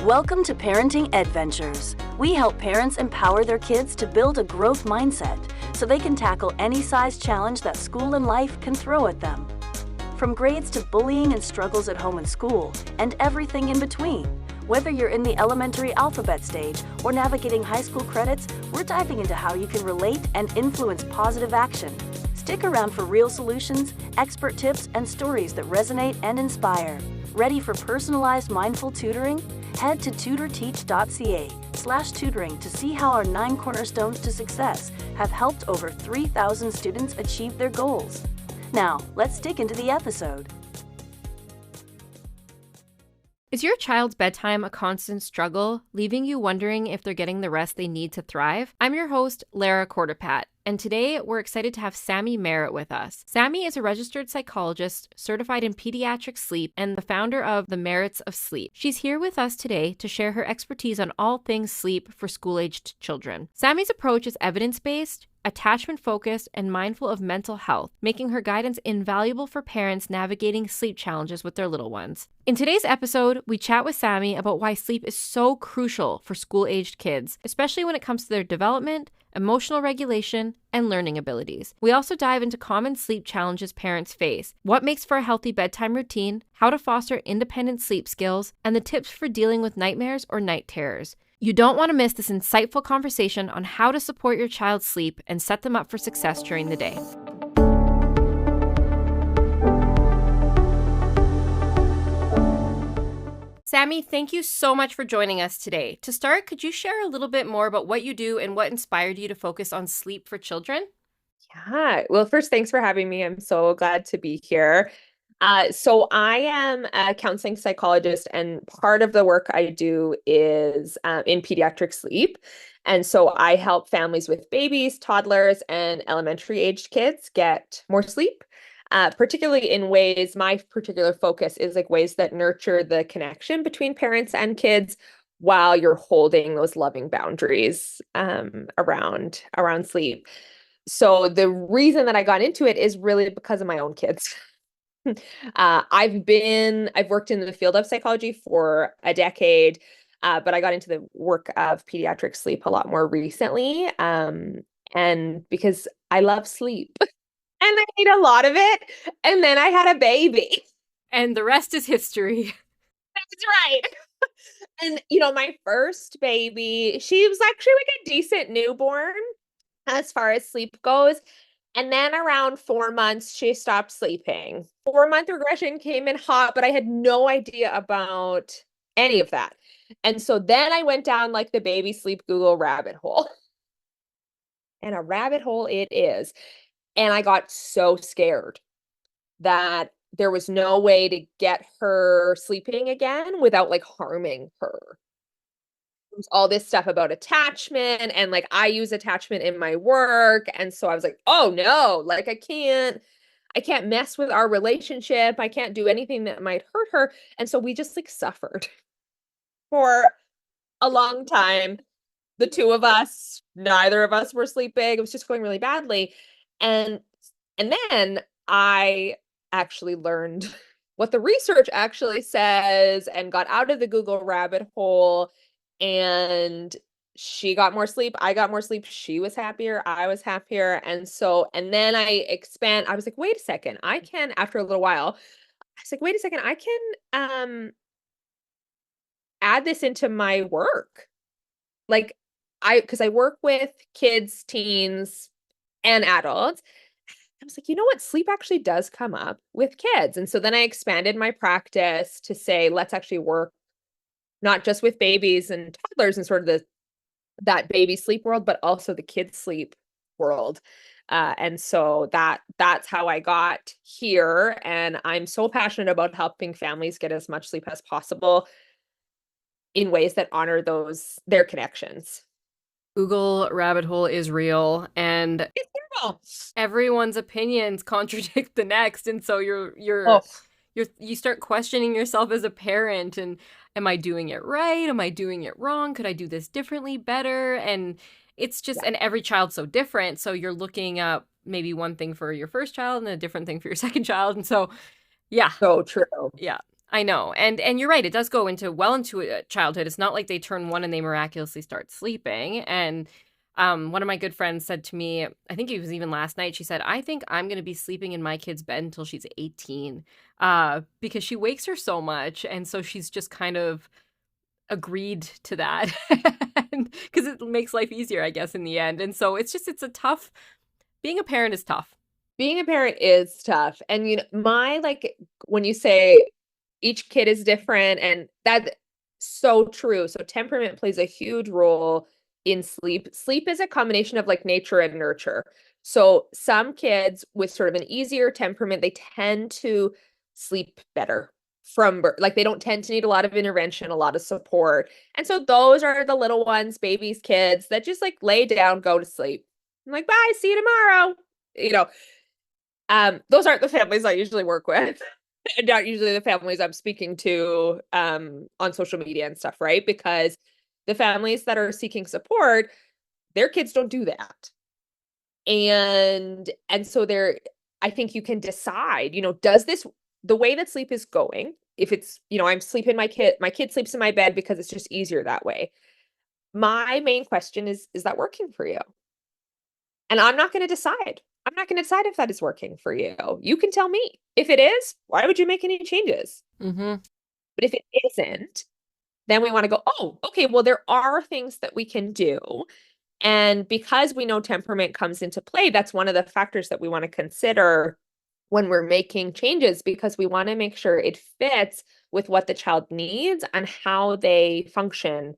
Welcome to Parenting Adventures. We help parents empower their kids to build a growth mindset so they can tackle any size challenge that school and life can throw at them. From grades to bullying and struggles at home and school, and everything in between. Whether you're in the elementary alphabet stage or navigating high school credits, we're diving into how you can relate and influence positive action. Stick around for real solutions, expert tips, and stories that resonate and inspire. Ready for personalized mindful tutoring? Head to tutorteach.ca/tutoring to see how our 9 cornerstones to success have helped over 3,000 students achieve their goals. Now, let's dig into the episode. Is your child's bedtime a constant struggle, leaving you wondering if they're getting the rest they need to thrive? I'm your host, Lara, and today we're excited to have Sammy Merritt with us. Sammy is a registered psychologist, certified in pediatric sleep, and the founder of the Merritts of Sleep. She's here with us today to share her expertise on all things sleep for school-aged children. Sammy's approach is evidence-based, attachment-focused, and mindful of mental health, making her guidance invaluable for parents navigating sleep challenges with their little ones. In today's episode, we chat with Sammy about why sleep is so crucial for school-aged kids, especially when it comes to their development, emotional regulation, and learning abilities. We also dive into common sleep challenges parents face, what makes for a healthy bedtime routine, how to foster independent sleep skills, and the tips for dealing with nightmares or night terrors. You don't want to miss this insightful conversation on how to support your child's sleep and set them up for success during the day. Sammy, thank you so much for joining us today. To start, could you share a little bit more about what you do and what inspired you to focus on sleep for children? Yeah. Well, first, thanks for having me. I'm so glad to be here. So I am a counseling psychologist, and part of the work I do is in pediatric sleep. And so I help families with babies, toddlers, and elementary aged kids get more sleep, particularly in ways, my particular focus is like ways that nurture the connection between parents and kids while you're holding those loving boundaries around sleep. So the reason that I got into it is really because of my own kids. I've worked in the field of psychology for a decade, but I got into the work of pediatric sleep a lot more recently. And because I love sleep and I need a lot of it. And then I had a baby. And the rest is history. That's right. And, my first baby, she was actually like a decent newborn as far as sleep goes. And then around 4 months, she stopped sleeping. 4-month regression came in hot, but I had no idea about any of that. And so then I went down like the baby sleep Google rabbit hole. And a rabbit hole it is. And I got so scared that there was no way to get her sleeping again without like harming her. All this stuff about attachment, and like I use attachment in my work, and so I was like, oh no, like I can't mess with our relationship. I can't do anything that might hurt her. And so we just like suffered for a long time. The two of us, neither of us were sleeping. It was just going really badly. And then I actually learned what the research actually says and got out of the Google rabbit hole. And she got more sleep. I got more sleep. She was happier. I was happier. And then I was like, wait a second. After a little while, I was like, wait a second. I can add this into my work. Like because I work with kids, teens, and adults. I was like, you know what? Sleep actually does come up with kids. And so then I expanded my practice to say, let's actually work not just with babies and toddlers and sort of that baby sleep world, but also the kids sleep world. And so that's how I got here. And I'm so passionate about helping families get as much sleep as possible in ways that honor their connections. Google rabbit hole is real, and It's terrible. Everyone's opinions contradict the next, and so you start questioning yourself as a parent, and am I doing it right? Am I doing it wrong? Could I do this differently, better? And it's just, and every child's so different. So you're looking up maybe one thing for your first child and a different thing for your second child. And so, yeah. So true. Yeah. I know. And you're right. It does go into childhood. It's not like they turn one and they miraculously start sleeping. And one of my good friends said to me, I think it was even last night, she said, I think I'm going to be sleeping in my kid's bed until she's 18 because she wakes her so much. And so she's just kind of agreed to that because it makes life easier, I guess, in the end. And so being a parent is tough. Being a parent is tough. And when you say each kid is different, and that's so true. So temperament plays a huge role in sleep. Sleep is a combination of like nature and nurture. So some kids with sort of an easier temperament, they tend to sleep better from birth. Like they don't tend to need a lot of intervention, a lot of support. And so those are the little ones, babies, kids that just like lay down, go to sleep. I'm like, bye, see you tomorrow. Those aren't the families I usually work with. And not usually the families I'm speaking to on social media and stuff, right? Because the families that are seeking support, their kids don't do that. And so I think you can decide, does the way that sleep is going, if it's, I'm sleeping, my kid sleeps in my bed because it's just easier that way. My main question is that working for you? And I'm not going to decide. I'm not going to decide if that is working for you. You can tell me. If it is, why would you make any changes? Mm-hmm. But if it isn't, then we want to go, oh, okay, well, there are things that we can do. And because we know temperament comes into play, that's one of the factors that we want to consider when we're making changes, because we want to make sure it fits with what the child needs and how they function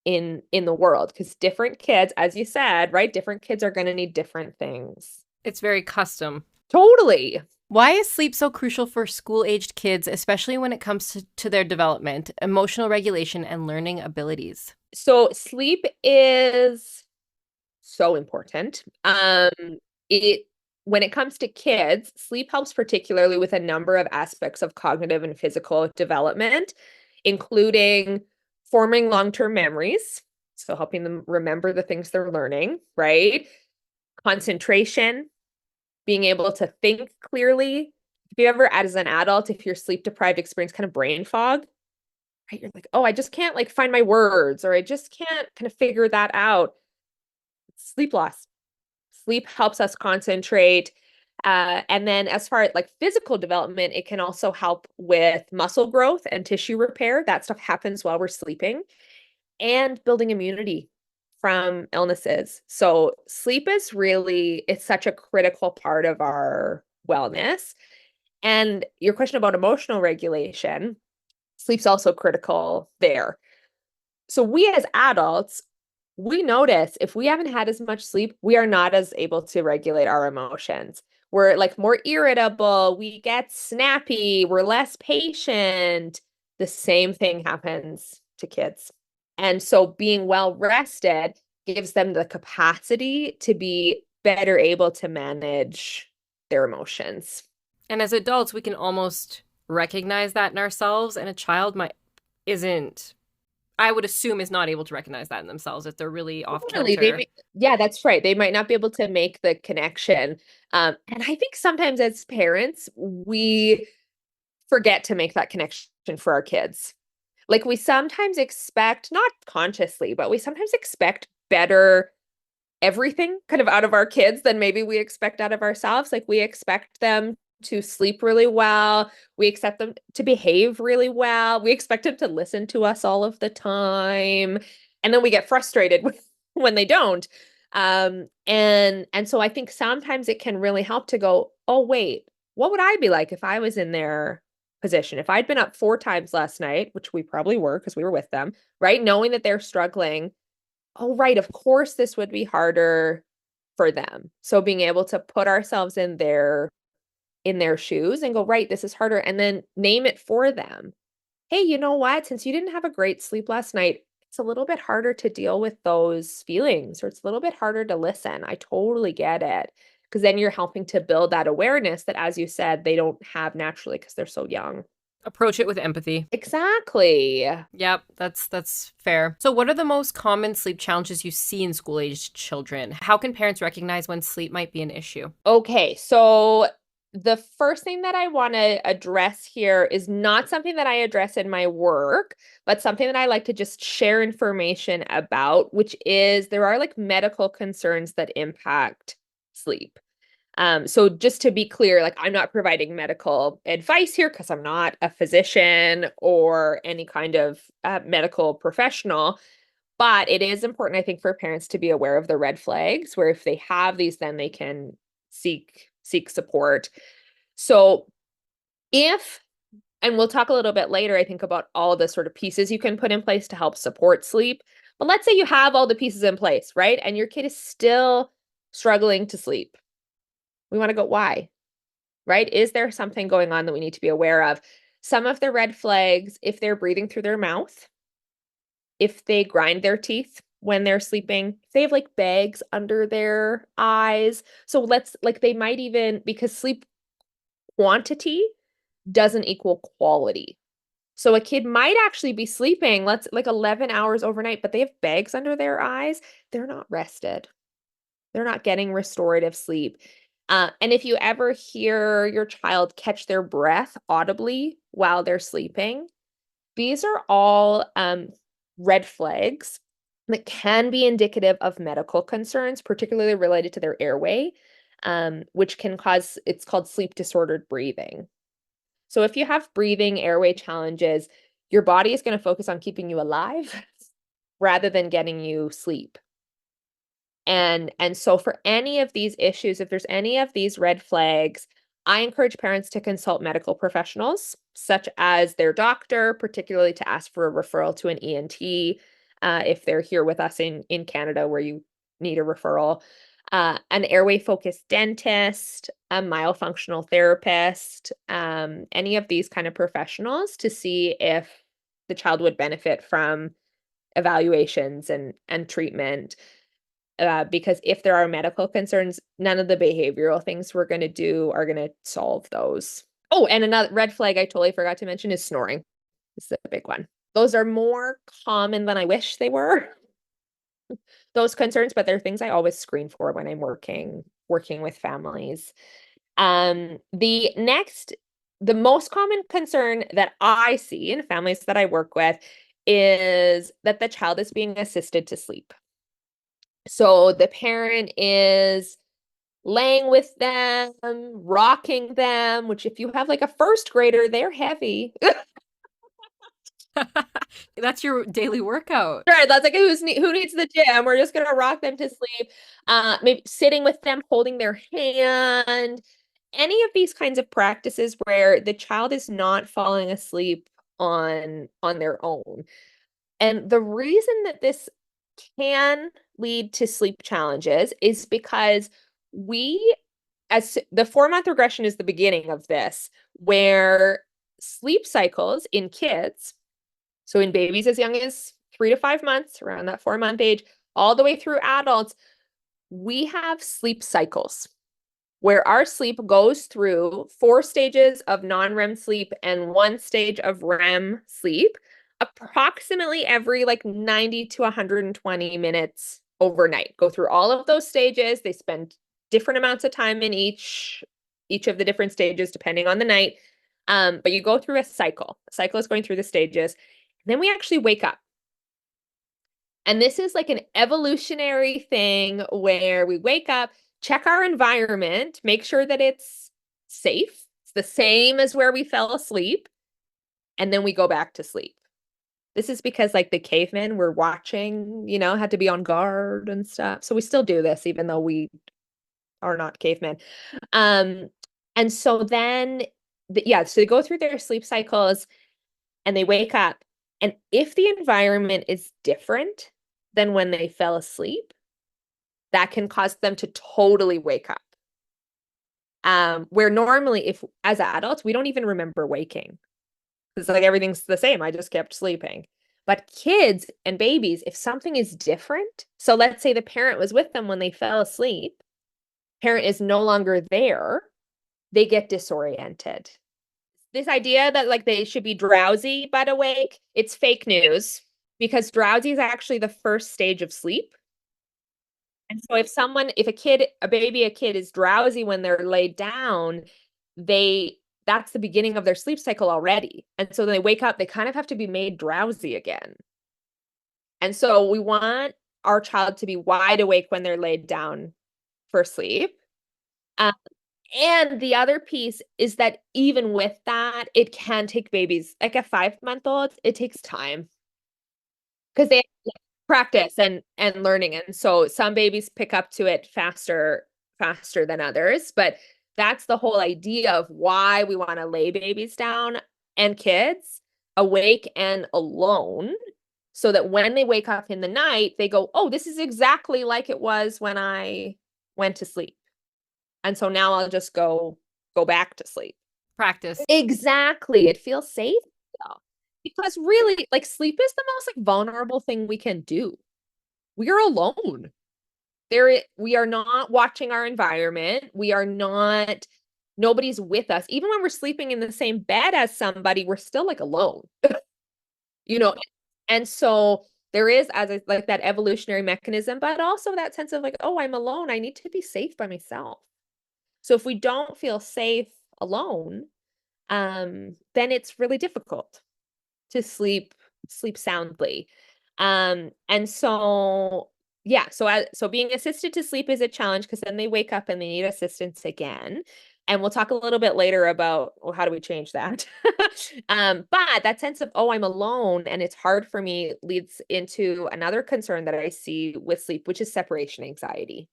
in the world. Because different kids, as you said, right, different kids are going to need different things. It's very custom. Totally. Why is sleep so crucial for school-aged kids, especially when it comes to their development, emotional regulation, and learning abilities? So sleep is so important. When it comes to kids, sleep helps particularly with a number of aspects of cognitive and physical development, including forming long-term memories, so helping them remember the things they're learning, right? Concentration, being able to think clearly. If you ever, as an adult, if you're sleep deprived, experience kind of brain fog, right? You're like, oh, I just can't like find my words, or I just can't kind of figure that out. Sleep loss. Sleep helps us concentrate. And then as far as like physical development, it can also help with muscle growth and tissue repair. That stuff happens while we're sleeping, and building immunity from illnesses. So sleep is it's such a critical part of our wellness. And your question about emotional regulation, sleep's also critical there. So we as adults, we notice if we haven't had as much sleep, we are not as able to regulate our emotions. We're like more irritable, we get snappy, we're less patient. The same thing happens to kids. And so being well rested gives them the capacity to be better able to manage their emotions. And as adults, we can almost recognize that in ourselves, and a child I would assume is not able to recognize that in themselves if they're really off kilter. Yeah, that's right. They might not be able to make the connection. And I think sometimes as parents, we forget to make that connection for our kids. Like we sometimes expect, not consciously, but we sometimes expect better everything kind of out of our kids than maybe we expect out of ourselves. Like we expect them to sleep really well. We expect them to behave really well. We expect them to listen to us all of the time. And then we get frustrated when they don't. And so I think sometimes it can really help to go, oh, wait, what would I be like if I was in their position? If I'd been up 4 times last night, which we probably were because we were with them, right? Knowing that they're struggling. Oh, right. Of course, this would be harder for them. So being able to put ourselves in their shoes and go, right, this is harder. And then name it for them. Hey, you know what? Since you didn't have a great sleep last night, it's a little bit harder to deal with those feelings, or it's a little bit harder to listen. I totally get it. Because then you're helping to build that awareness that, as you said, they don't have naturally because they're so young. Approach it with empathy. Exactly. Yep, that's fair. So what are the most common sleep challenges you see in school-aged children? How can parents recognize when sleep might be an issue? Okay, so the first thing that I want to address here is not something that I address in my work, but something that I like to just share information about, which is there are like medical concerns that impact sleep. So just to be clear, like I'm not providing medical advice here because I'm not a physician or any kind of medical professional, but it is important, I think, for parents to be aware of the red flags, where if they have these, then they can seek support. So if, and we'll talk a little bit later, I think, about all the sort of pieces you can put in place to help support sleep. But let's say you have all the pieces in place, right? And your kid is still struggling to sleep. We want to go, why? Right? Is there something going on that we need to be aware of? Some of the red flags, if they're breathing through their mouth, if they grind their teeth when they're sleeping, if they have like bags under their eyes. So they might even, because sleep quantity doesn't equal quality. So a kid might actually be sleeping, let's like 11 hours overnight, but they have bags under their eyes. They're not rested. They're not getting restorative sleep. And if you ever hear your child catch their breath audibly while they're sleeping, these are all red flags that can be indicative of medical concerns, particularly related to their airway, which can cause, it's called sleep disordered breathing. So if you have breathing airway challenges, your body is going to focus on keeping you alive rather than getting you sleep. And so for any of these issues, if there's any of these red flags, I encourage parents to consult medical professionals, such as their doctor, particularly to ask for a referral to an ENT, if they're here with us in Canada where you need a referral, an airway-focused dentist, a myofunctional therapist, any of these kind of professionals to see if the child would benefit from evaluations and treatment. Because if there are medical concerns, none of the behavioral things we're going to do are going to solve those. Oh, and another red flag I totally forgot to mention is snoring. This is a big one. Those are more common than I wish they were, those concerns, but they're things I always screen for when I'm working with families. The most common concern that I see in families that I work with is that the child is being assisted to sleep. So the parent is laying with them, rocking them, which if you have like a first grader, they're heavy. That's your daily workout. Right, that's like who needs the gym? We're just gonna rock them to sleep. Maybe sitting with them, holding their hand. Any of these kinds of practices where the child is not falling asleep on their own. And the reason that this can lead to sleep challenges is because as the 4-month regression is the beginning of this, where sleep cycles in kids, so in babies as young as 3 to 5 months, around that 4-month age, all the way through adults, we have sleep cycles where our sleep goes through 4 stages of non-REM sleep and 1 stage of REM sleep, approximately every like 90 to 120 minutes overnight. Go through all of those stages. They spend different amounts of time in each of the different stages depending on the night. But you go through a cycle. A cycle is going through the stages. Then we actually wake up. And this is like an evolutionary thing where we wake up, check our environment, make sure that it's safe. It's the same as where we fell asleep. And then we go back to sleep. This is because like the cavemen were watching, had to be on guard and stuff. So we still do this even though we are not cavemen. And so then, so they go through their sleep cycles and they wake up. And if the environment is different than when they fell asleep, that can cause them to totally wake up. Where normally, if as adults, we don't even remember waking. It's like everything's the same. I just kept sleeping. But kids and babies, if something is different, so let's say the parent was with them when they fell asleep, parent is no longer there, they get disoriented. This idea that like they should be drowsy but awake, it's fake news because drowsy is actually the first stage of sleep. And so if a kid is drowsy when they're laid down, that's the beginning of their sleep cycle already. And so they wake up, they kind of have to be made drowsy again. And so we want our child to be wide awake when they're laid down for sleep. Um, and the other piece is that even with that, it can take babies, like a 5-month-old, it takes time because they have to practice and learning. And so some babies pick up to it faster than others. But that's the whole idea of why we want to lay babies down and kids awake and alone, so that when they wake up in the night, they go, oh, this is exactly like it was when I went to sleep. And so now I'll just go back to sleep. Practice. Exactly. It feels safe though. Because really, like, sleep is the most like vulnerable thing we can do. We are alone. We are not watching our environment. Nobody's with us. Even when we're sleeping in the same bed as somebody, we're still like alone. You know, and so there is like that evolutionary mechanism, but also that sense of like, oh, I'm alone. I need to be safe by myself. So if we don't feel safe alone, then it's really difficult to sleep soundly. And so yeah, so being assisted to sleep is a challenge because then they wake up and they need assistance again. And we'll talk a little bit later about, well, how do we change that? But that sense of, oh, I'm alone and it's hard for me leads into another concern that I see with sleep, which is separation anxiety.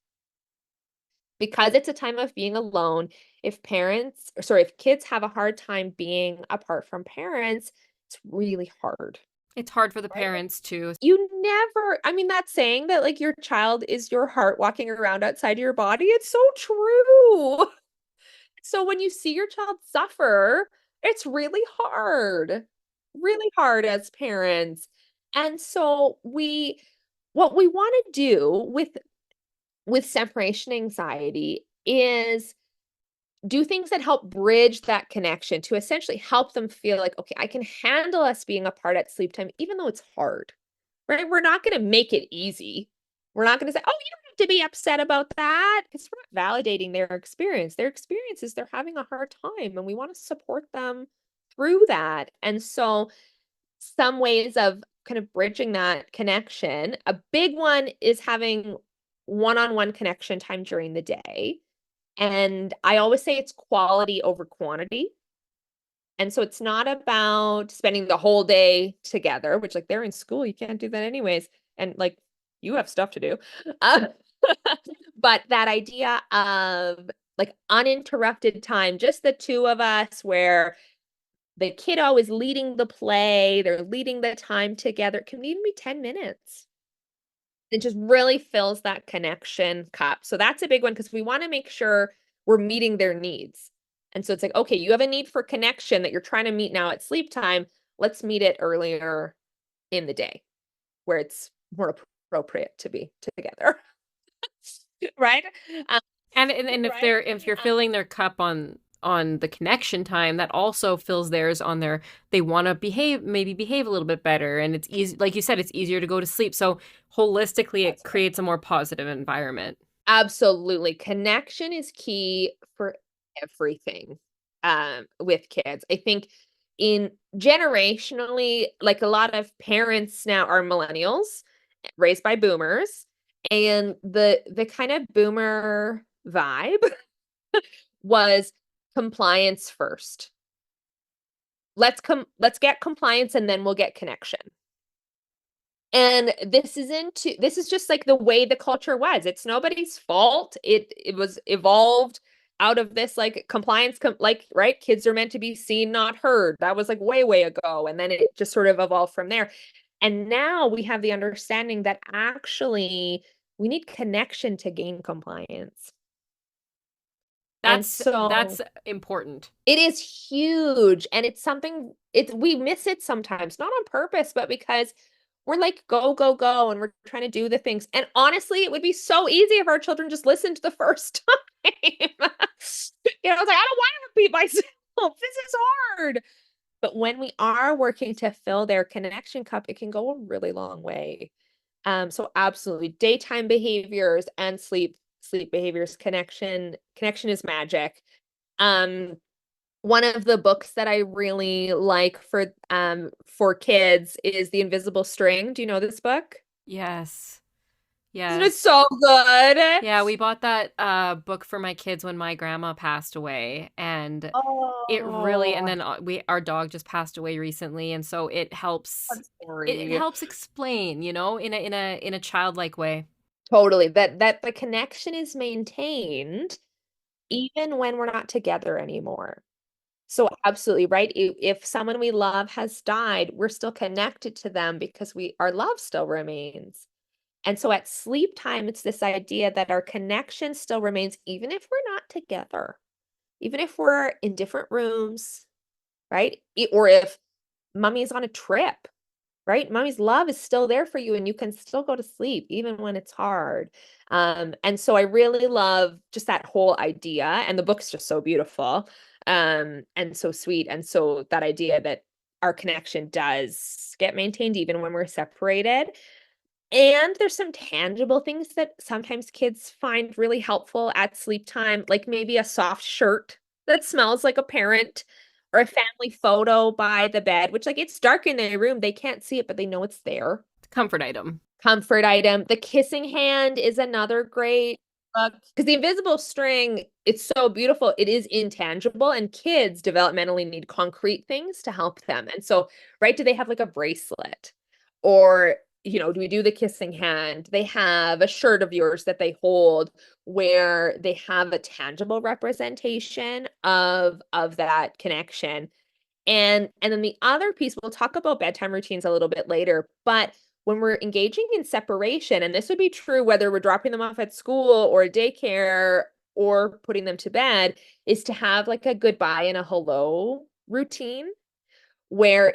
Because it's a time of being alone, if kids have a hard time being apart from parents, it's really hard. It's hard for the parents too. I mean, that saying that like your child is your heart walking around outside your body, it's so true. So when you see your child suffer, it's really hard as parents. And so what we want to do with separation anxiety is do things that help bridge that connection to essentially help them feel like, okay, I can handle us being apart at sleep time, even though it's hard, right? We're not going to make it easy. We're not going to say, oh, you don't have to be upset about that, because we're not validating their experience. Their experience is they're having a hard time and we want to support them through that. And so some ways of kind of bridging that connection, a big one is having one-on-one connection time during the day. And I always say it's quality over quantity. And so it's not about spending the whole day together, which like they're in school, you can't do that anyways. And like you have stuff to do. Uh, but that idea of like uninterrupted time, just the two of us, where the kiddo is leading the play, they're leading the time together. It can even be 10 minutes. It just really fills that connection cup. So that's a big one because we want to make sure we're meeting their needs. And so it's like, okay, you have a need for connection that you're trying to meet now at sleep time. Let's meet it earlier in the day where it's more appropriate to be together. Right? And if you're filling their cup on the connection time, that also fills theirs on their, they want to behave a little bit better, and it's easy, like you said, it's easier to go to sleep. So holistically, it creates a more positive environment. Absolutely. Connection is key for everything with kids. I think in generationally, like a lot of parents now are millennials raised by boomers, and the kind of boomer vibe was compliance first. Let's get compliance and then we'll get connection. And this is just like the way the culture was. It's nobody's fault. It was evolved out of this like compliance, like, right? Kids are meant to be seen, not heard. That was like way ago. And then it just sort of evolved from there. And now we have the understanding that actually we need connection to gain compliance. That's important. It is huge. And it's something we miss it sometimes, not on purpose, but because we're like, go, and we're trying to do the things. And honestly, it would be so easy if our children just listened the first time. It's like, I don't want to repeat myself. This is hard. But when we are working to fill their connection cup, it can go a really long way. So absolutely, daytime behaviors and sleep behaviors, connection is magic. One of the books that I really like for kids is The Invisible String. Do you know this book? Yes. Isn't it Yes. so good? Yeah, we bought that book for my kids when my grandma passed away, and it really, and Oh, then our dog just passed away recently, and so I'm it sorry. helps explain, in a childlike way. Totally. That the connection is maintained even when we're not together anymore. So absolutely, right? If someone we love has died, we're still connected to them because our love still remains. And so at sleep time, it's this idea that our connection still remains even if we're not together, even if we're in different rooms, right? Or if mommy's on a trip, right? Mommy's love is still there for you and you can still go to sleep even when it's hard. And so I really love just that whole idea. And the book's just so beautiful, and so sweet. And so that idea that our connection does get maintained even when we're separated. And there's some tangible things that sometimes kids find really helpful at sleep time, like maybe a soft shirt that smells like a parent or a family photo by the bed, which like it's dark in their room. They can't see it, but they know it's there. Comfort item. Comfort item. The kissing hand is another great book because the invisible string, it's so beautiful. It is intangible, and kids developmentally need concrete things to help them. And so, right, do they have like a bracelet? Or, do we do the kissing hand? They have a shirt of yours that they hold where they have a tangible representation of that connection. And then the other piece, we'll talk about bedtime routines a little bit later, but when we're engaging in separation, and this would be true whether we're dropping them off at school or daycare or putting them to bed, is to have like a goodbye and a hello routine where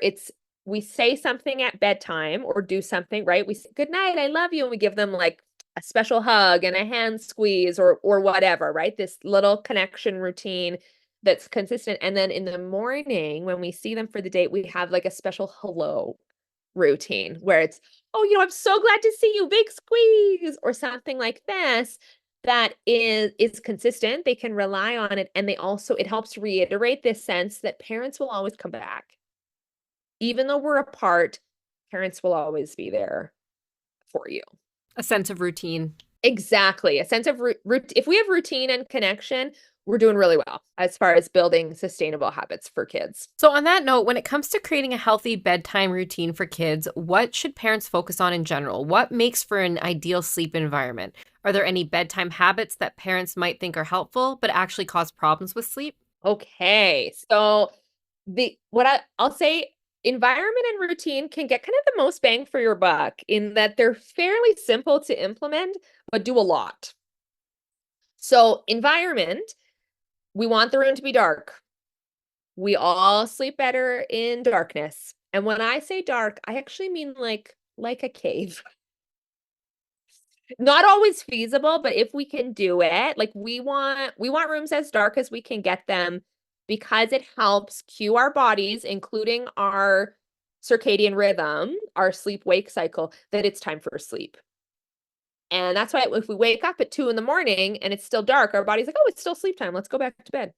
we say something at bedtime or do something, right? We say, good night, I love you. And we give them like a special hug and a hand squeeze or whatever, right? This little connection routine that's consistent. And then in the morning, when we see them for the date, we have like a special hello routine where it's, oh, I'm so glad to see you, big squeeze, or something like this that is consistent. They can rely on it. And it helps reiterate this sense that parents will always come back. Even though we're apart, parents will always be there for you. A sense of routine. Exactly. A sense of if we have routine and connection, we're doing really well as far as building sustainable habits for kids. So, on that note, when it comes to creating a healthy bedtime routine for kids, what should parents focus on in general? What makes for an ideal sleep environment? Are there any bedtime habits that parents might think are helpful but actually cause problems with sleep? Okay. So I'll say environment and routine can get kind of the most bang for your buck in that they're fairly simple to implement, but do a lot. So environment, we want the room to be dark. We all sleep better in darkness. And when I say dark, I actually mean like a cave. Not always feasible, but if we can do it, like we want rooms as dark as we can get them because it helps cue our bodies, including our circadian rhythm, our sleep wake cycle, that it's time for sleep. And that's why if we wake up at 2 in the morning and it's still dark, our body's like, oh, it's still sleep time. Let's go back to bed.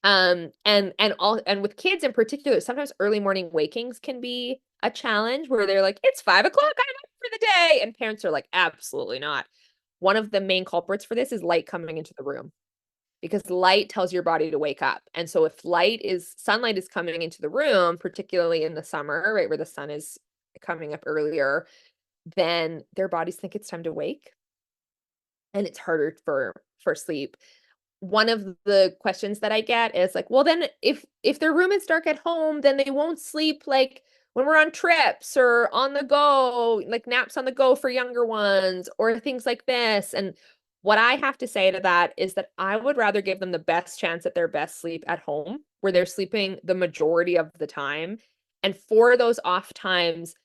And with kids in particular, sometimes early morning wakings can be a challenge where they're like, it's 5 o'clock, I'm up for the day. And parents are like, absolutely not. One of the main culprits for this is light coming into the room because light tells your body to wake up. And so if sunlight is coming into the room, particularly in the summer, right, where the sun is coming up earlier, then their bodies think it's time to wake and it's harder for sleep. One of the questions that I get is like, well, then if their room is dark at home, then they won't sleep like when we're on trips or on the go, like naps on the go for younger ones or things like this. And what I have to say to that is that I would rather give them the best chance at their best sleep at home, where they're sleeping the majority of the time. And for those off times,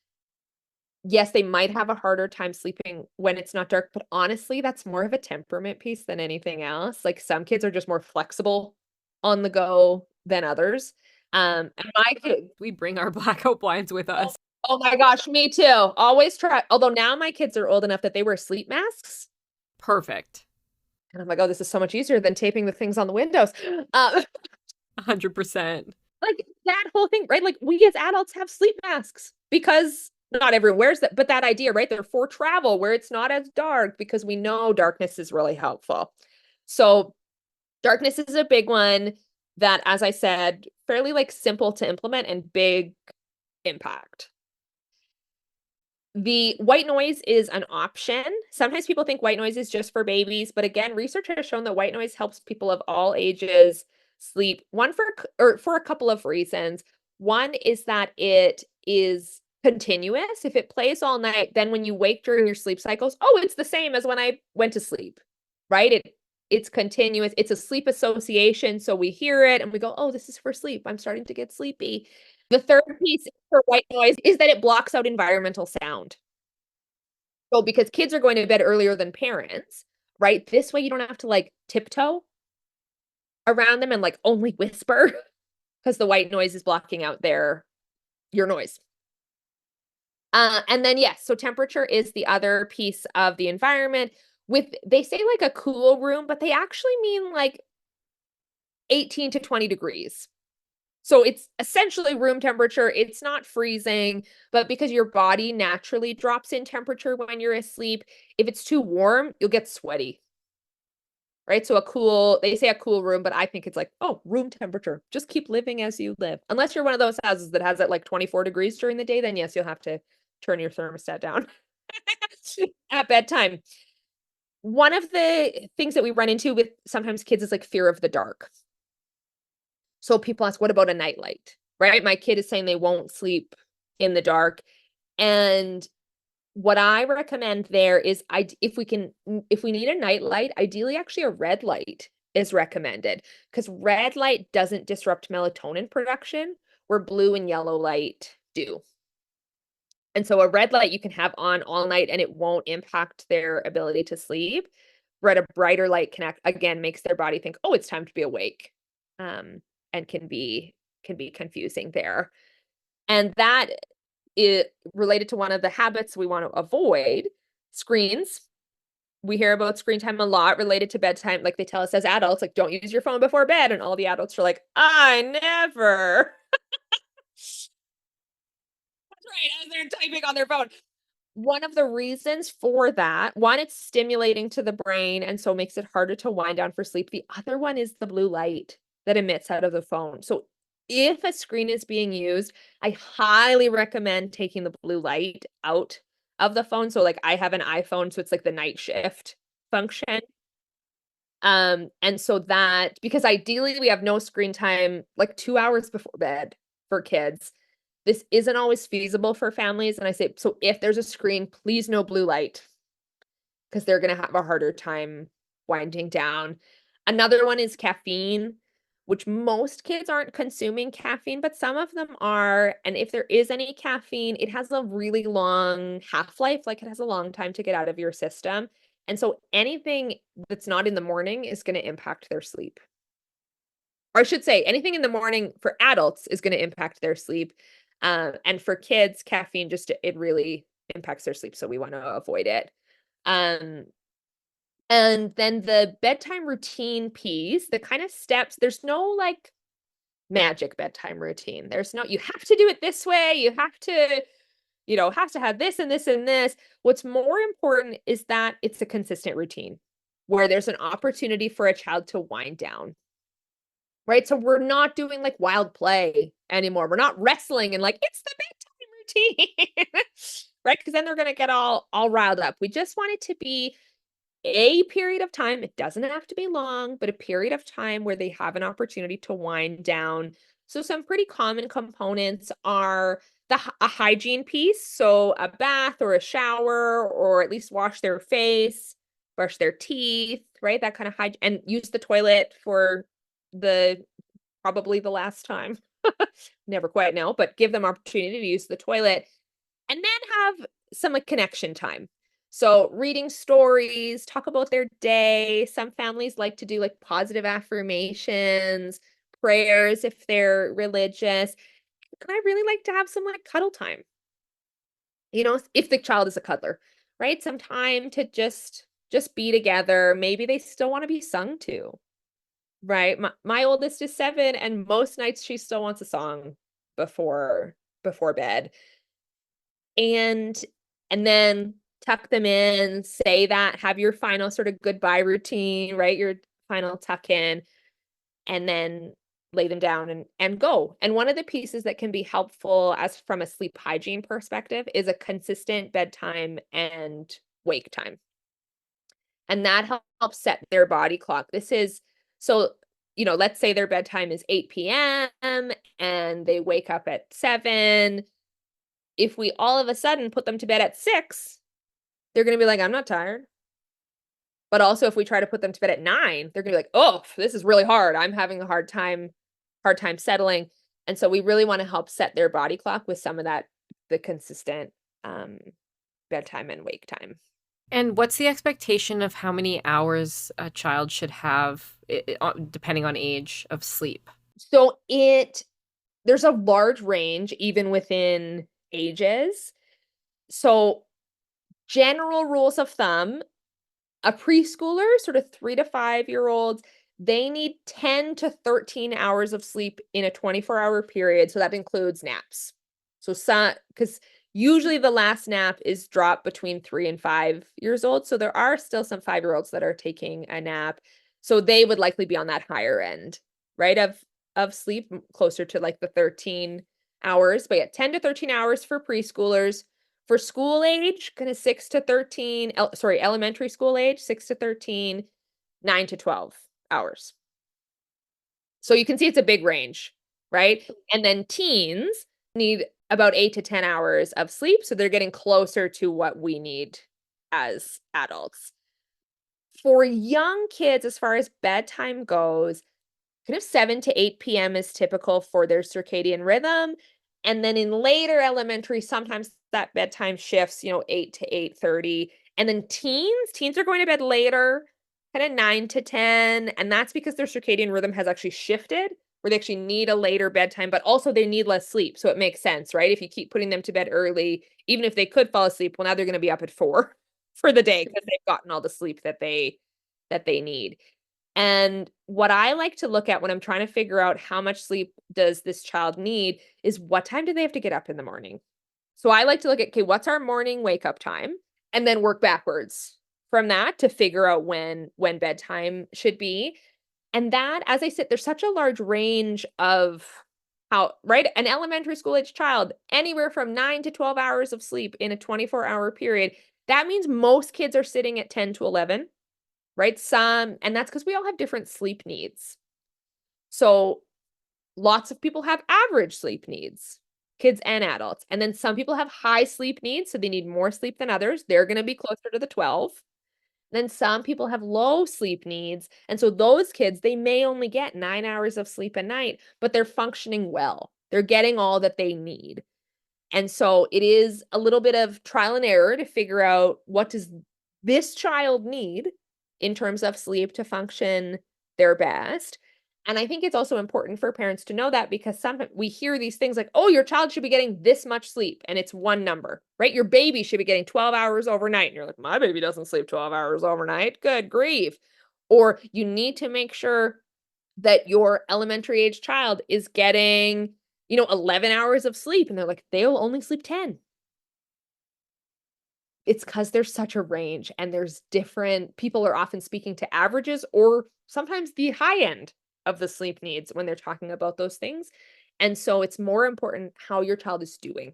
yes, they might have a harder time sleeping when it's not dark, but honestly, that's more of a temperament piece than anything else. Like some kids are just more flexible on the go than others. And my kid, We bring our blackout blinds with oh, us. oh my gosh, me too. Always try. Although now my kids are old enough that they wear sleep masks. Perfect. And I'm like, oh, this is so much easier than taping the things on the windows. 100%. Like that whole thing, right? Like we as adults have sleep masks because not everyone wears that, but that idea, right? They're for travel where it's not as dark because we know darkness is really helpful. So darkness is a big one that, as I said, fairly like simple to implement and big impact. The white noise is an option. Sometimes people think white noise is just for babies, but again, research has shown that white noise helps people of all ages sleep. For a couple of reasons. One is that it is continuous. If it plays all night, then when you wake during your sleep cycles, oh, it's the same as when I went to sleep, right? It's continuous. It's a sleep association, so we hear it and we go, "Oh, this is for sleep. I'm starting to get sleepy." The third piece for white noise is that it blocks out environmental sound. So because kids are going to bed earlier than parents, right? This way you don't have to like tiptoe around them and like only whisper because the white noise is blocking out your noise. And then yes, so temperature is the other piece of the environment. They say like a cool room, but they actually mean like 18 to 20 degrees. So it's essentially room temperature. It's not freezing, but because your body naturally drops in temperature when you're asleep, if it's too warm, you'll get sweaty. Right? So they say a cool room, but I think it's like, oh, room temperature. Just keep living as you live. Unless you're one of those houses that has it like 24 degrees during the day, then yes, you'll have to turn your thermostat down at bedtime. One of the things that we run into with sometimes kids is like fear of the dark. So people ask, what about a nightlight? Right? My kid is saying they won't sleep in the dark. And what I recommend there is if we need a nightlight, ideally actually a red light is recommended because red light doesn't disrupt melatonin production where blue and yellow light do. And so a red light you can have on all night and it won't impact their ability to sleep. But a brighter light again makes their body think, oh, it's time to be awake. And can be confusing there. And that is related to one of the habits we want to avoid, screens. We hear about screen time a lot related to bedtime. Like they tell us as adults, like, don't use your phone before bed. And all the adults are like, I never. That's right, as they're typing on their phone. One of the reasons for that, one, it's stimulating to the brain and so makes it harder to wind down for sleep. The other one is the blue light that emits out of the phone. So if a screen is being used, I highly recommend taking the blue light out of the phone. So like I have an iPhone, so it's like the night shift function. And so that because ideally we have no screen time like 2 hours before bed for kids. This isn't always feasible for families, and I say, so if there's a screen, please no blue light because they're gonna have a harder time winding down. Another one is caffeine, which most kids aren't consuming caffeine, but some of them are, and if there is any caffeine, it has a really long half-life, like, it has a long time to get out of your system, and so anything that's not in the morning is gonna impact their sleep. Or I should say anything in the morning for adults is gonna impact their sleep, and for kids, caffeine it really impacts their sleep, so we wanna avoid it. Um, and then the bedtime routine piece, the kind of steps, there's no, like, magic bedtime routine. There's no, "You have to do it this way, you have to have this and this and this." What's more important is that it's a consistent routine, where there's an opportunity for a child to wind down. Right? So we're not doing like wild play anymore. We're not wrestling and like, it's the bedtime routine. Right? Because then they're gonna get all riled up. We just want it to be a period of time. It doesn't have to be long, but a period of time where they have an opportunity to wind down. So some pretty common components are a hygiene piece. So a bath or a shower, or at least wash their face, brush their teeth, right? That kind of hygiene, and use the toilet for the probably the last time. Never quite know, but give them opportunity to use the toilet and then have some like connection time. So reading stories, talk about their day. Some families like to do like positive affirmations, prayers if they're religious. And I really like to have some like cuddle time. If the child is a cuddler, right? Some time to just be together. Maybe they still want to be sung to. right? My oldest is 7, and most nights she still wants a song before bed. And then tuck them in, say that, have your final sort of goodbye routine, right? Your final tuck in, and then lay them down and go. And one of the pieces that can be helpful as from a sleep hygiene perspective is a consistent bedtime and wake time. And that helps set their body clock. This is so, let's say their bedtime is 8 p.m. and they wake up at 7. If we all of a sudden put them to bed at 6, they're going to be like, I'm not tired. But also if we try to put them to bed at 9, they're going to be like, oh, this is really hard. I'm having a hard time settling. And so we really want to help set their body clock with some of that, the consistent bedtime and wake time. And what's the expectation of how many hours a child should have, depending on age, of sleep? So there's a large range even within ages. So general rules of thumb, a preschooler, sort of 3 to 5-year-olds, they need 10 to 13 hours of sleep in a 24-hour period. So that includes naps. So because usually the last nap is dropped between 3 and 5 years old. So there are still some 5-year-olds that are taking a nap. So they would likely be on that higher end, right? Of sleep, closer to like the 13 hours. But yeah, 10 to 13 hours for preschoolers. For school age, kind of 6 to 13, elementary school age, 6 to 13, 9 to 12 hours. So you can see it's a big range, right? And then teens need about 8 to 10 hours of sleep. So they're getting closer to what we need as adults. For young kids, as far as bedtime goes, kind of 7 to 8 p.m. is typical for their circadian rhythm. And then in later elementary, sometimes that bedtime shifts, 8 to 8:30. And then teens are going to bed later, kind of 9 to 10. And that's because their circadian rhythm has actually shifted, where they actually need a later bedtime, but also they need less sleep. So it makes sense, right? If you keep putting them to bed early, even if they could fall asleep, well, now they're going to be up at 4 for the day because they've gotten all the sleep that they need. And what I like to look at when I'm trying to figure out how much sleep does this child need is what time do they have to get up in the morning? So I like to look at, okay, what's our morning wake up time? And then work backwards from that to figure out when bedtime should be. And that, as I said, there's such a large range of how, right? An elementary school age child, anywhere from 9 to 12 hours of sleep in a 24-hour period. That means most kids are sitting at 10 to 11. Right? And that's because we all have different sleep needs. So lots of people have average sleep needs, kids and adults. And then some people have high sleep needs, so they need more sleep than others. They're going to be closer to the 12. Then some people have low sleep needs. And so those kids, they may only get 9 hours of sleep a night, but they're functioning well. They're getting all that they need. And so it is a little bit of trial and error to figure out what does this child need in terms of sleep to function their best. And I think it's also important for parents to know that because sometimes we hear these things like, oh, your child should be getting this much sleep. And it's one number, right? Your baby should be getting 12 hours overnight. And you're like, my baby doesn't sleep 12 hours overnight. Good grief. Or you need to make sure that your elementary age child is getting 11 hours of sleep. And they're like, they'll only sleep 10. It's because there's such a range and there's different people are often speaking to averages or sometimes the high end of the sleep needs when they're talking about those things. And so it's more important how your child is doing,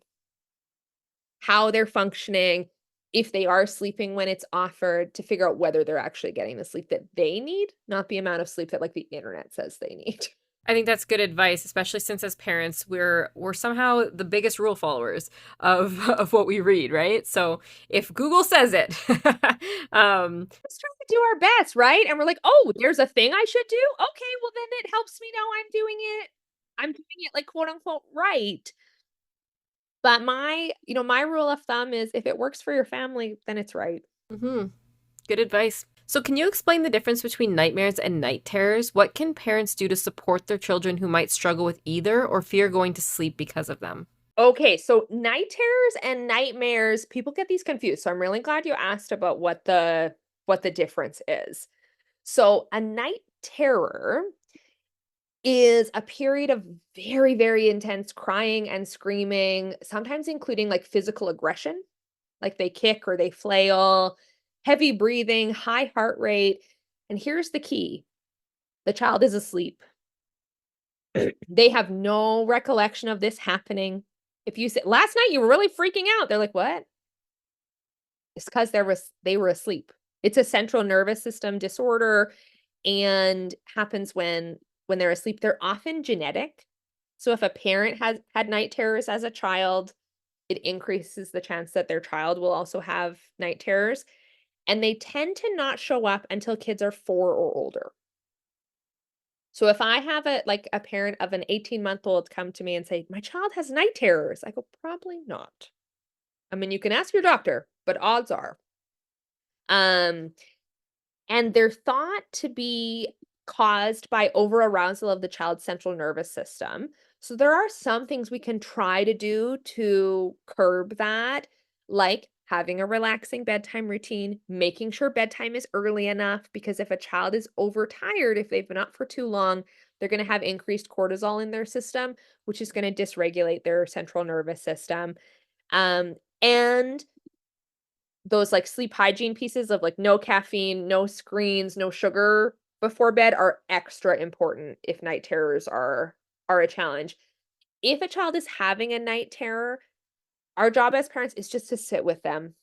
how they're functioning, if they are sleeping when it's offered to figure out whether they're actually getting the sleep that they need, not the amount of sleep that like the internet says they need. I think that's good advice, especially since as parents we're somehow the biggest rule followers of what we read, right? So if Google says it, Let's try to do our best, right? And we're like, oh, there's a thing I should do. Okay, well then it helps me know I'm doing it. I'm doing it like quote unquote right. But my rule of thumb is if it works for your family, then it's right. Mm-hmm. Good advice. So can you explain the difference between nightmares and night terrors? What can parents do to support their children who might struggle with either or fear going to sleep because of them? Okay, so night terrors and nightmares, people get these confused. So I'm really glad you asked about what the difference is. So a night terror is a period of very, very intense crying and screaming, sometimes including like physical aggression, like they kick or they flail, heavy breathing, high heart rate. And here's the key: the child is asleep. They have no recollection of this happening. If you say, last night you were really freaking out, they're like, what? It's because they were asleep. It's a central nervous system disorder and happens when they're asleep. They're often genetic. So if a parent has had night terrors as a child, it increases the chance that their child will also have night terrors. And they tend to not show up until kids are 4 or older. So if I have a parent of an 18-month-old come to me and say, "My child has night terrors," I go, "Probably not." I mean, you can ask your doctor, but odds are. Um, and they're thought to be caused by overarousal of the child's central nervous system. So there are some things we can try to do to curb that, like having a relaxing bedtime routine, making sure bedtime is early enough, because if a child is overtired, if they've been up for too long, they're going to have increased cortisol in their system, which is going to dysregulate their central nervous system. And those, like, sleep hygiene pieces of, like, no caffeine, no screens, no sugar before bed are extra important if night terrors are a challenge. If a child is having a night terror, our job as parents is just to sit with them,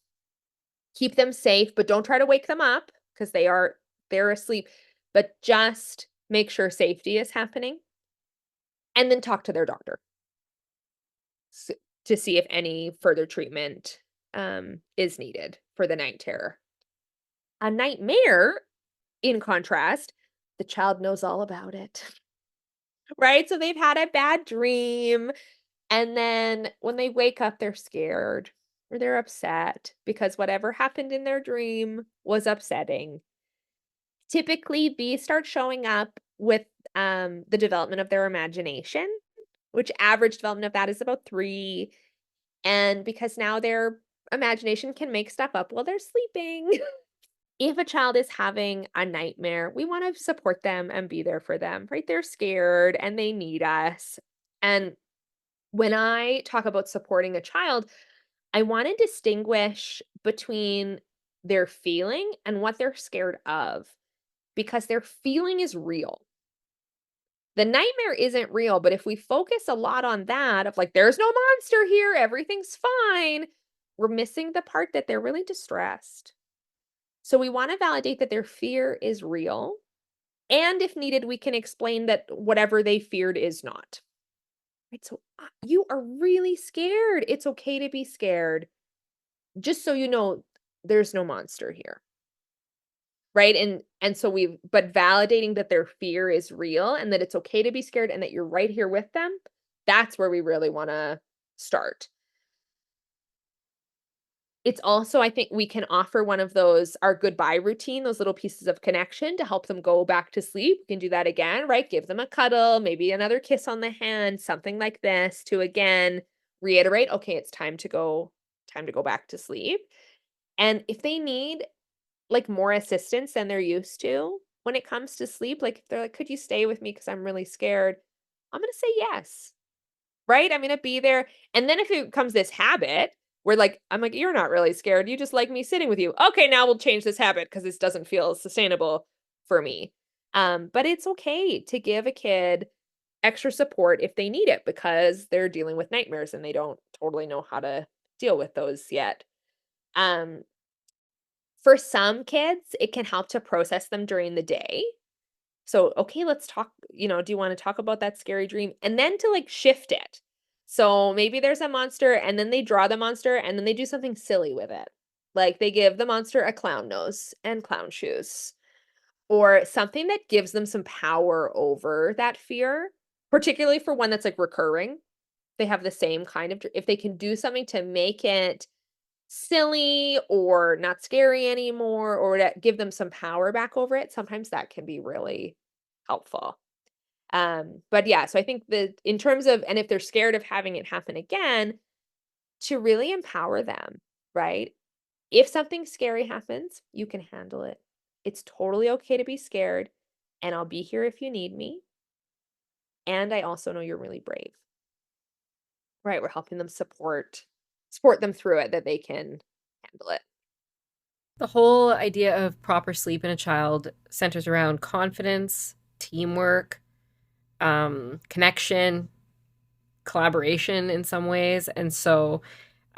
keep them safe, but don't try to wake them up because they're asleep, but just make sure safety is happening, and then talk to their doctor s to see if any further treatment, is needed for the night terror. A nightmare, in contrast, the child knows all about it, right? So they've had a bad dream, and then when they wake up, they're scared or they're upset because whatever happened in their dream was upsetting. Typically, these start showing up with the development of their imagination, which average development of that is about 3. And because now their imagination can make stuff up while they're sleeping. If a child is having a nightmare, we want to support them and be there for them, right? They're scared and they need us. And when I talk about supporting a child, I want to distinguish between their feeling and what they're scared of, because their feeling is real. The nightmare isn't real, but if we focus a lot on that, of like, there's no monster here, everything's fine, we're missing the part that they're really distressed. So we want to validate that their fear is real. And if needed, we can explain that whatever they feared is not. Right? So you are really scared. It's okay to be scared. Just so you know, there's no monster here. Right? And so but validating that their fear is real and that it's okay to be scared and that you're right here with them, that's where we really want to start. It's also, I think we can offer one of those, our goodbye routine, those little pieces of connection to help them go back to sleep. We can do that again, right? Give them a cuddle, maybe another kiss on the hand, something like this to again reiterate, okay, it's time to go back to sleep. And if they need like more assistance than they're used to when it comes to sleep, like if they're like, could you stay with me because I'm really scared? I'm going to say yes. Right? I'm gonna be there, and then if it becomes this habit where, like, I'm like, "You're not really scared, you just like me sitting with you." Okay, now we'll change this habit because this doesn't feel sustainable for me. But it's okay to give a kid extra support if they need it because they're dealing with nightmares and they don't totally know how to deal with those yet. Um, for some kids, it can help to process them during the day. So, okay, let's talk, do you wanna talk about that scary dream? And then to, like, shift it. So, maybe there's a monster, and then they draw the monster, and then they do something silly with it. Like, they give the monster a clown nose and clown shoes, or something that gives them some power over that fear, particularly for one that's, like, recurring. They have the same kind of if they can do something to make it silly or not scary anymore, or to give them some power back over it, sometimes that can be really helpful. But yeah, so I think that in terms of, and if they're scared of having it happen again, to really empower them, right? If something scary happens, you can handle it. It's totally okay to be scared, and I'll be here if you need me. And I also know you're really brave, right? We're helping them support them through it, that they can handle it. The whole idea of proper sleep in a child centers around confidence, teamwork, connection, collaboration in some ways. And so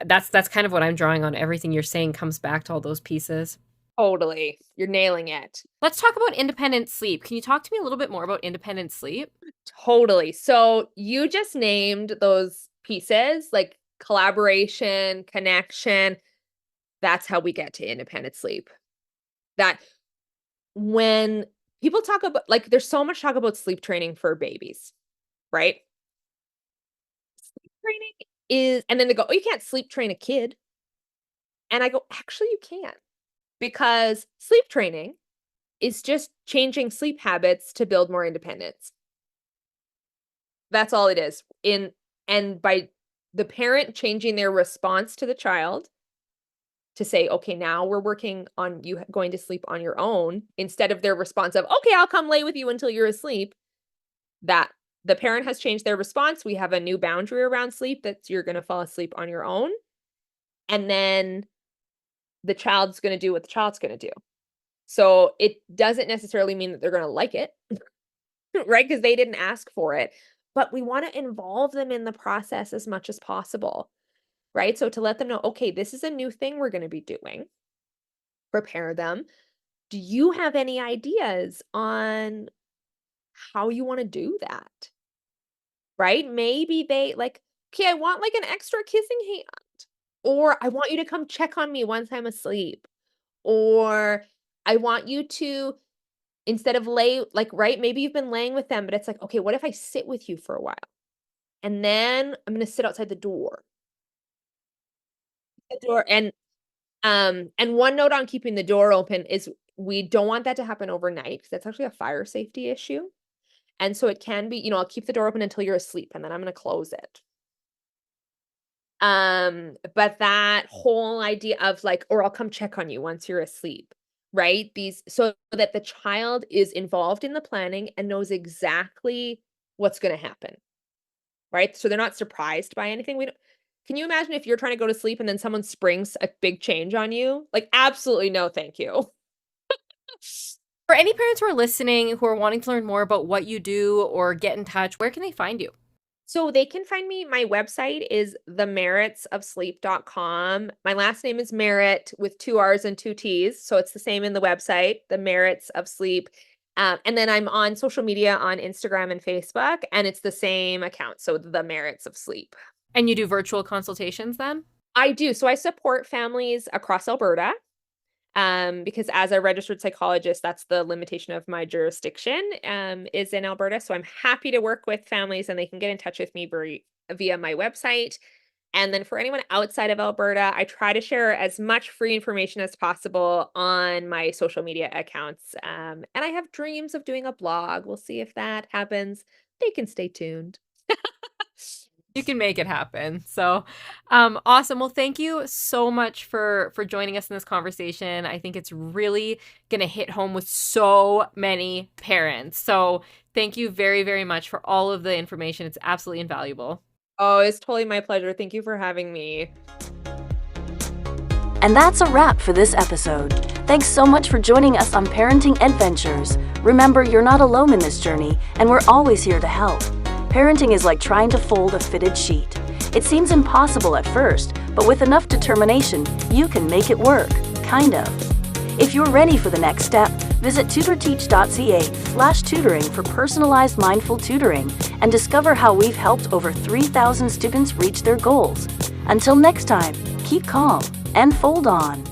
that's kind of what I'm drawing on. Everything you're saying comes back to all those pieces. Totally. You're nailing it. Let's talk about independent sleep. Can you talk to me a little bit more about independent sleep? Totally. So you just named those pieces, like collaboration, connection. That's how we get to independent sleep. That when people talk about, like, there's so much talk about sleep training for babies, right? Sleep training is, and then they go, oh, you can't sleep train a kid. And I go, actually, you can, because sleep training is just changing sleep habits to build more independence. That's all it is. And by the parent changing their response to the child to say, okay, now we're working on you going to sleep on your own, instead of their response of, okay, I'll come lay with you until you're asleep, that the parent has changed their response. We have a new boundary around sleep, that you're going to fall asleep on your own. And then the child's going to do what the child's going to do. So it doesn't necessarily mean that they're going to like it, right? Because they didn't ask for it. But we want to involve them in the process as much as possible, right? So to let them know, okay, this is a new thing we're going to be doing. Prepare them. Do you have any ideas on how you want to do that? Right? Maybe they like, okay, I want like an extra kissing hand, or I want you to come check on me once I'm asleep, or I want you to, instead of lay, like, right, maybe you've been laying with them, but it's like, okay, what if I sit with you for a while? And then I'm going to sit outside the door. And one note on keeping the door open is, we don't want that to happen overnight, because that's actually a fire safety issue. And so it can be, I'll keep the door open until you're asleep, and then I'm going to close it. But that whole idea of like, or I'll come check on you once you're asleep, right? So that the child is involved in the planning and knows exactly what's going to happen, right? So they're not surprised by anything. Can you imagine if you're trying to go to sleep and then someone springs a big change on you? Like, absolutely no, thank you. For any parents who are listening, who are wanting to learn more about what you do or get in touch, where can they find you? So they can find me. My website is themerrittsofsleep.com. My last name is Merritt with 2 R's and 2 T's. So it's the same in the website, the Merritts of Sleep. And then I'm on social media on Instagram and Facebook, and it's the same account. So the Merritts of Sleep. And you do virtual consultations then? I do. So I support families across Alberta. Because as a registered psychologist, that's the limitation of my jurisdiction, is in Alberta. So I'm happy to work with families, and they can get in touch with me via my website. And then for anyone outside of Alberta, I try to share as much free information as possible on my social media accounts. And I have dreams of doing a blog. We'll see if that happens. They can stay tuned. You can make it happen. So awesome. Well, thank you so much for joining us in this conversation. I think it's really going to hit home with so many parents. So thank you very, very much for all of the information. It's absolutely invaluable. Oh, it's totally my pleasure. Thank you for having me. And that's a wrap for this episode. Thanks so much for joining us on Parenting Adventures. Remember, you're not alone in this journey, and we're always here to help. Parenting is like trying to fold a fitted sheet. It seems impossible at first, but with enough determination, you can make it work, kind of. If you're ready for the next step, visit tutorteach.ca/tutoring for personalized mindful tutoring and discover how we've helped over 3,000 students reach their goals. Until next time, keep calm and fold on.